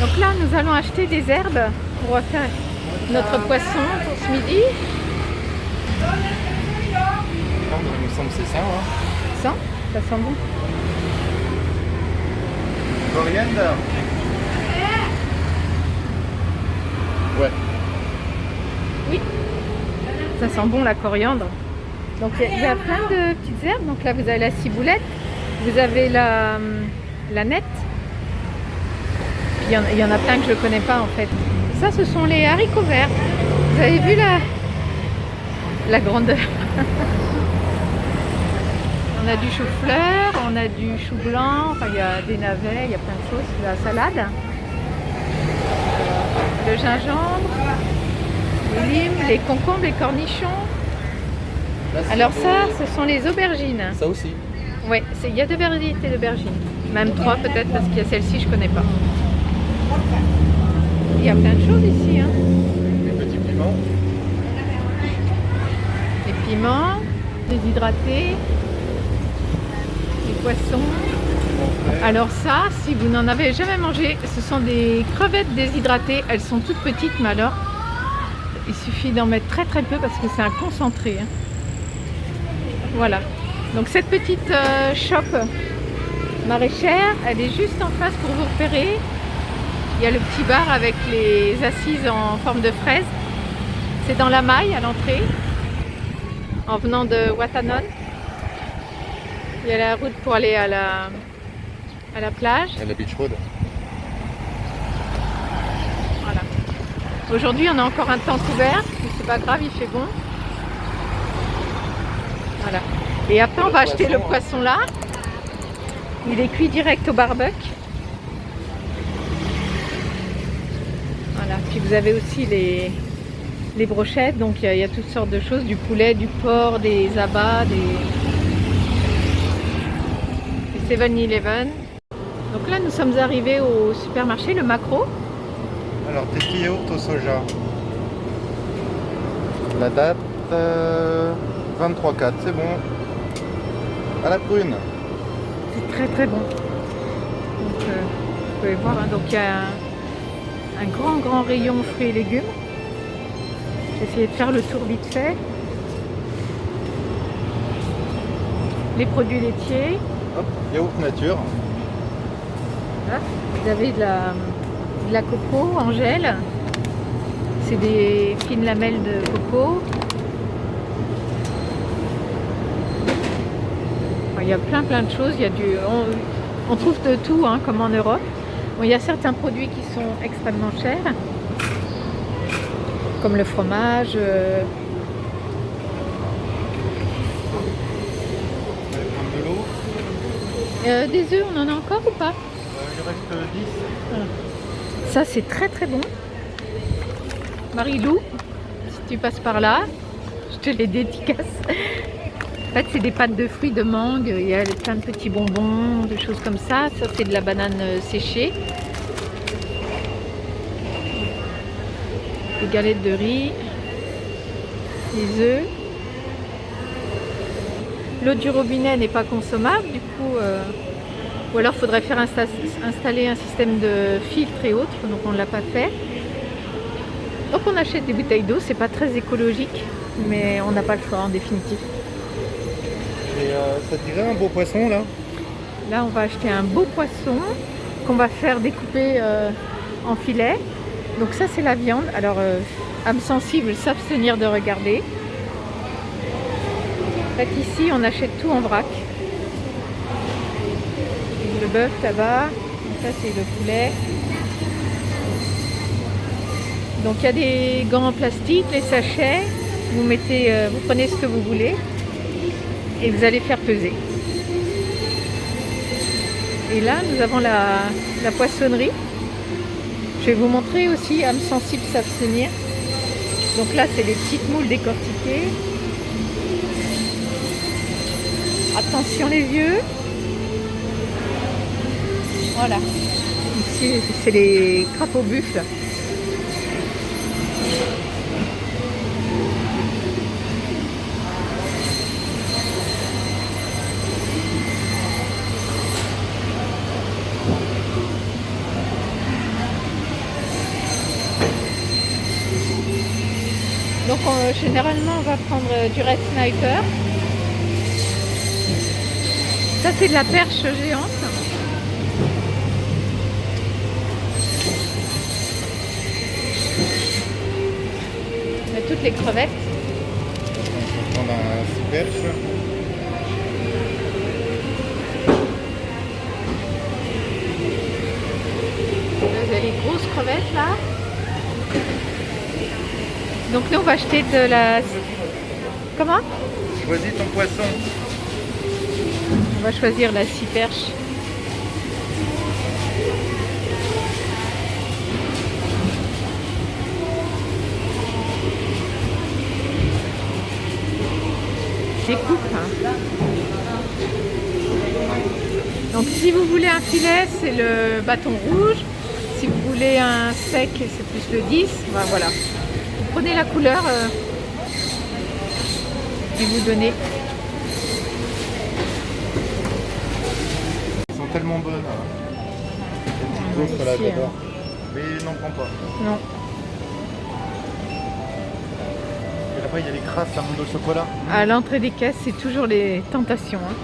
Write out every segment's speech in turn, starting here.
Donc là, nous allons acheter des herbes pour faire notre poisson pour ce midi. Il me semble que c'est ça. Hein. Ça sent bon. Coriandre. Ouais. Oui, ça sent bon la coriandre. Donc il y a plein de petites herbes. Donc là, vous avez la ciboulette, vous avez la nette. Il y en a plein que je ne connais pas en fait. Ça, ce sont les haricots verts. Vous avez vu la grandeur. On a du chou-fleur, on a du chou blanc, enfin, il y a des navets, il y a plein de choses. La salade, le gingembre, les limes, les concombres, les cornichons. Alors ça, ce sont les aubergines. Ça aussi. Oui, il y a deux variétés d'aubergines. Même trois peut-être parce qu'il y a celle-ci, je ne connais pas. Il y a plein de choses ici. Hein. Les petits piments. Les piments, déshydratés, les poissons. Alors ça, si vous n'en avez jamais mangé, ce sont des crevettes déshydratées. Elles sont toutes petites, mais alors, il suffit d'en mettre très très peu parce que c'est un concentré. Hein. Voilà. Donc cette petite shop maraîchère, elle est juste en face pour vous repérer. Il y a le petit bar avec les assises en forme de fraise. C'est dans la maille à l'entrée, en venant de Watanon. Il y a la route pour aller à la plage. À la beach road. Voilà. Aujourd'hui, on a encore un temps couvert, mais c'est pas grave, il fait bon. Voilà. Et après, on va acheter le poisson là. Il est cuit direct au barbecue. Voilà. Puis vous avez aussi les brochettes. Donc il y a toutes sortes de choses, du poulet, du porc, des abats, des 7-Eleven. Donc là, nous sommes arrivés au supermarché, le Macro. Alors, Testi yaourt au soja. La date 23/4, c'est bon. À la prune. C'est très très bon. Donc, vous pouvez voir, hein, donc il y a un grand rayon fruits et légumes. J'ai essayé de faire le tour vite fait. Les produits laitiers. Hop, yaourt nature. Là, vous avez de la coco en gel. C'est des fines lamelles de coco. Enfin, il y a plein de choses. Il y a on trouve de tout, hein, comme en Europe. Bon, il y a certains produits qui sont extrêmement chers, comme le fromage. De l'eau. Des œufs, on en a encore ou pas? Il reste 10. Voilà. Ça, c'est très très bon. Marie-Lou, si tu passes par là, je te les dédicace. En fait, c'est des pâtes de fruits de mangue. Il y a plein de petits bonbons, des choses comme ça. Ça, c'est de la banane séchée. Des galettes de riz. Des œufs. L'eau du robinet n'est pas consommable, du coup, ou alors il faudrait faire installer un système de filtre et autres, donc on ne l'a pas fait. Donc on achète des bouteilles d'eau, c'est pas très écologique, mais on n'a pas le choix en définitive. Et ça te dirait un beau poisson là? Là, on va acheter un beau poisson qu'on va faire découper en filets. Donc ça, c'est la viande. Alors, âme sensible, s'abstenir de regarder. En fait, ici, on achète tout en vrac. Le bœuf là-bas. Ça, c'est le poulet. Donc, il y a des gants en plastique, les sachets. Vous mettez, vous prenez ce que vous voulez et vous allez faire peser. Et là, nous avons la poissonnerie. Je vais vous montrer aussi, âme sensible, s'abstenir. Donc là, c'est les petites moules décortiquées. Attention les yeux. Voilà. Ici, c'est les crapauds buffles. Donc généralement on va prendre du Red Sniper. Ça c'est de la perche géante. On a toutes les crevettes. On va prendre un perche. Vous avez les grosses crevettes là. Donc nous on va acheter de la... Comment? Choisis ton poisson. On va choisir la scie perche. Découpe. Hein. Donc si vous voulez un filet, c'est le bâton rouge. Si vous voulez un sec, c'est plus le 10. Ben, voilà. Vous prenez la couleur et vous donnez. Elles sont tellement bonnes. Hein. Les petites gaufres là, j'adore. Mais n'en prends pas. Non. Et là-bas, il y a les crasses à monde au chocolat. À l'entrée des caisses, c'est toujours les tentations. Hein.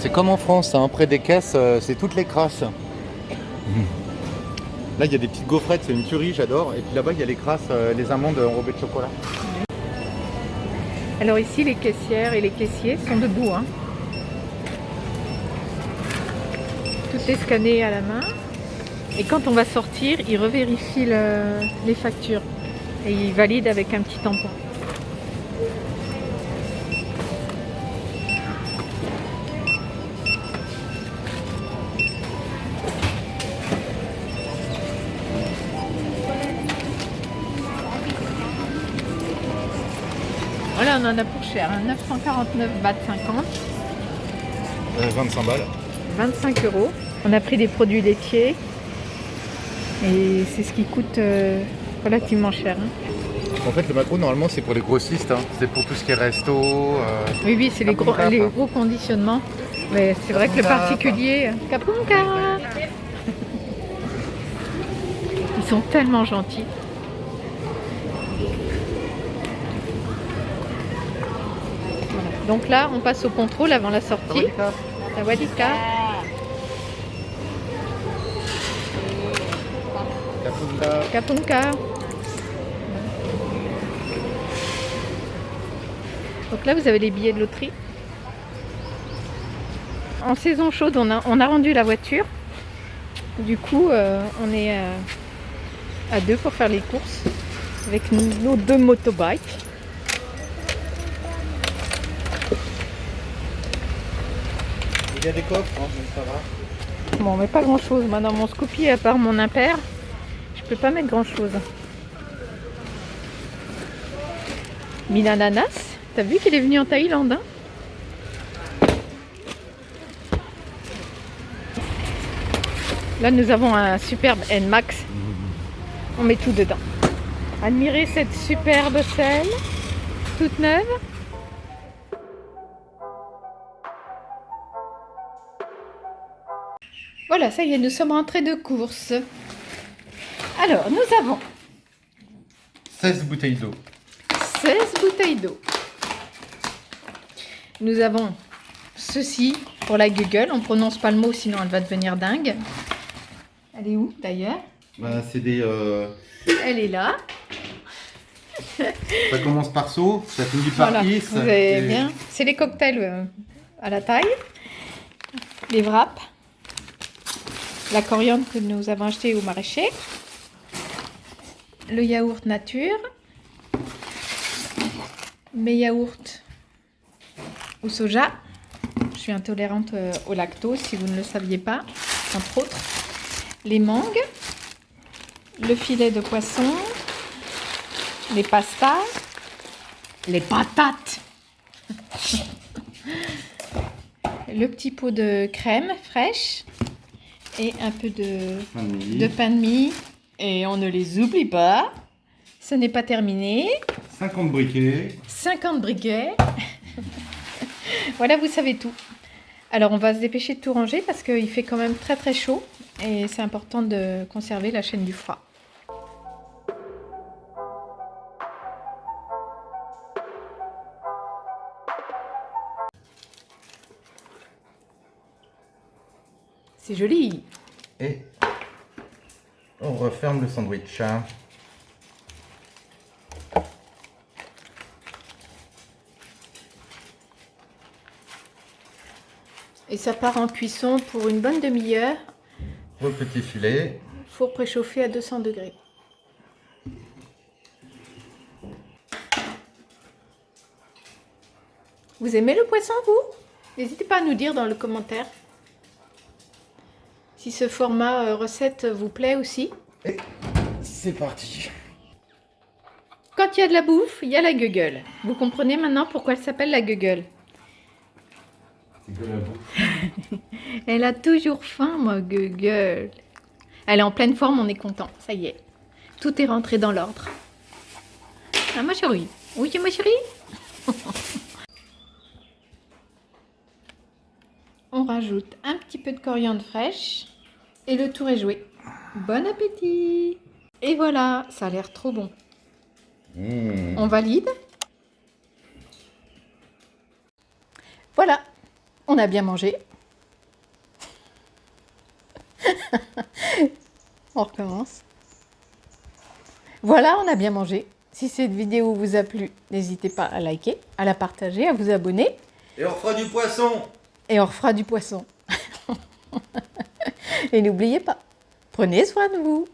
C'est comme en France, hein. Près des caisses, c'est toutes les crasses. Là, il y a des petites gaufrettes, c'est une tuerie, j'adore. Et puis là-bas, il y a les crasses, les amandes enrobées de chocolat. Alors ici, les caissières et les caissiers sont debout. Hein. Tout est scanné à la main. Et quand on va sortir, ils revérifient les factures. Et ils valident avec un petit tampon. Voilà, on en a pour cher. Hein. 949 bahts 50. 25 balles. 25 €. On a pris des produits laitiers. Et c'est ce qui coûte relativement cher. Hein. En fait, le macro, normalement, c'est pour les grossistes. Hein. C'est pour tout ce qui est resto. Oui, oui, c'est les gros conditionnements. Mais c'est vrai que le particulier... Kapunka. Ils sont tellement gentils. Voilà. Donc là, on passe au contrôle avant la sortie. Sawadika. Kapunka. Donc là, vous avez les billets de loterie. En saison chaude, on a rendu la voiture. Du coup, on est à deux pour faire les courses avec nos deux motobikes. Il y a des coffres, hein, donc ça va. Bon, mais pas grand chose. Moi, dans mon Scoopy, à part mon impair, je peux pas mettre grand chose. Milananas, t'as vu qu'il est venu en Thaïlande, hein? Là, nous avons un superbe Nmax. On met tout dedans. Admirez cette superbe selle, toute neuve. Voilà, ça y est, nous sommes rentrés de course. Alors, nous avons 16 bouteilles d'eau. 16 bouteilles d'eau. Nous avons ceci pour la Google. On ne prononce pas le mot, sinon elle va devenir dingue. Elle est où d'ailleurs? Bah, c'est des... Elle est là. Ça commence par So, ça finit par Voilà, Is. vous avez bien. C'est les cocktails à la taille. Les wraps. La coriandre que nous avons acheté au maraîcher. Le yaourt nature. Mes yaourts au soja. Je suis intolérante au lactose, si vous ne le saviez pas, entre autres. Les mangues. Le filet de poisson. Les pastas. Les patates. Le petit pot de crème fraîche. Et un peu de pain de mie. Et on ne les oublie pas. Ce n'est pas terminé. 50 briquets. 50 briquets. Voilà, vous savez tout. Alors, on va se dépêcher de tout ranger parce qu'il fait quand même très très chaud. Et c'est important de conserver la chaîne du froid. C'est joli. Et on referme le sandwich. Et ça part en cuisson pour une bonne demi-heure. Vos petits filets. Four préchauffé à 200 degrés. Vous aimez le poisson, vous? N'hésitez pas à nous dire dans le commentaire si ce format recette vous plaît aussi. Et c'est parti. Quand il y a de la bouffe, il y a la gueule. Vous comprenez maintenant pourquoi elle s'appelle la gueule? C'est que la bouffe. Elle a toujours faim, ma gueule. Elle est en pleine forme, on est content. Ça y est. Tout est rentré dans l'ordre. Ah, ma chérie. Oui, ma chérie. On rajoute un petit peu de coriandre fraîche. Et le tour est joué. Bon appétit. Et voilà, ça a l'air trop bon. On valide. Voilà, on a bien mangé. On recommence. Voilà, on a bien mangé. Si cette vidéo vous a plu, n'hésitez pas à liker, à la partager, à vous abonner. Et on refera du poisson. Et on refera du poisson. Et n'oubliez pas, prenez soin de vous.